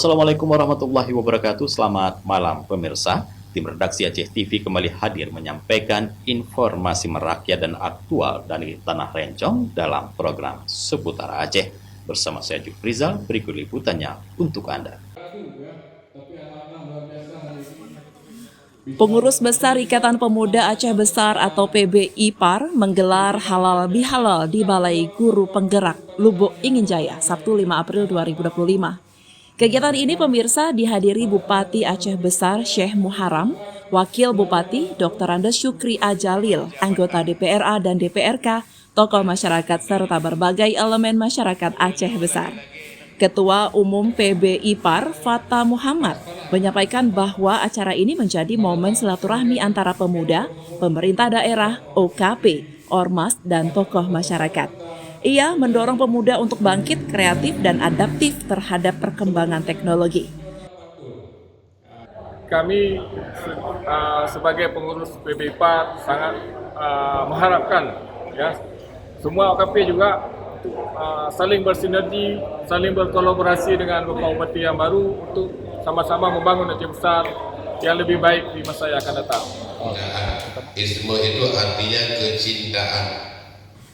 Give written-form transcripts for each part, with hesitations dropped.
Assalamualaikum warahmatullahi wabarakatuh. Selamat malam pemirsa. Tim redaksi Aceh TV kembali hadir menyampaikan informasi merakyat dan aktual dari Tanah Rencong dalam program Seputar Aceh. Bersama saya Jufrizal, berikut liputannya untuk Anda. Pengurus Besar Ikatan Pemuda Aceh Besar atau PBIPAR menggelar halal bihalal di Balai Guru Penggerak, Lubuk Ingin Jaya, Sabtu 5 April 2025. Kegiatan ini pemirsa dihadiri Bupati Aceh Besar Syekh Muharram, Wakil Bupati Dr. Andes Syukri Ajalil, anggota DPRA dan DPRK, tokoh masyarakat serta berbagai elemen masyarakat Aceh Besar. Ketua Umum PBIPAR Fata Muhammad menyampaikan bahwa acara ini menjadi momen silaturahmi antara pemuda, pemerintah daerah, OKP, ormas, dan tokoh masyarakat. Ia mendorong pemuda untuk bangkit, kreatif, dan adaptif terhadap perkembangan teknologi. Kami sebagai pengurus PBIPAR sangat mengharapkan ya, semua OKP juga saling bersinergi, saling berkolaborasi dengan Bapak Bupati yang baru untuk sama-sama membangun Aceh Besar yang lebih baik di masa yang akan datang. Isme itu artinya kecintaan.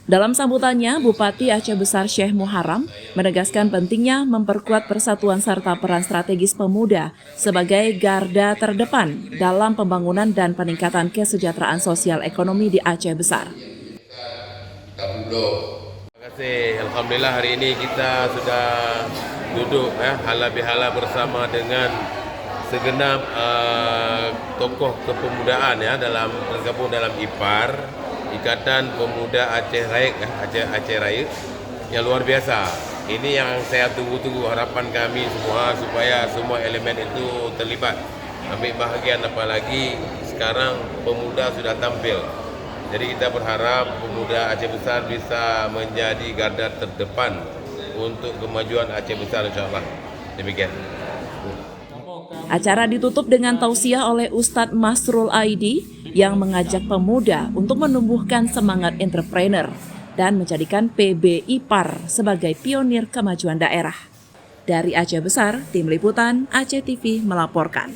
Dalam sambutannya, Bupati Aceh Besar Syekh Muharram menegaskan pentingnya memperkuat persatuan serta peran strategis pemuda sebagai garda terdepan dalam pembangunan dan peningkatan kesejahteraan sosial ekonomi di Aceh Besar. Terima kasih. Alhamdulillah hari ini kita sudah duduk halal bihalal bersama dengan segenap tokoh kepemudaan tergabung dalam IPAR, Ikatan Pemuda Aceh Raya, Aceh Raya yang luar biasa. Ini yang saya tunggu-tunggu, harapan kami semua supaya semua elemen itu terlibat, ambil bahagian, apalagi sekarang pemuda sudah tampil. Jadi kita berharap pemuda Aceh Besar bisa menjadi garda terdepan untuk kemajuan Aceh Besar, insyaAllah. Demikian. Acara ditutup dengan tausiah oleh Ustadz Masrul Aidi yang mengajak pemuda untuk menumbuhkan semangat entrepreneur dan menjadikan PBIPAR sebagai pionir kemajuan daerah. Dari Aceh Besar, Tim Liputan Aceh TV melaporkan.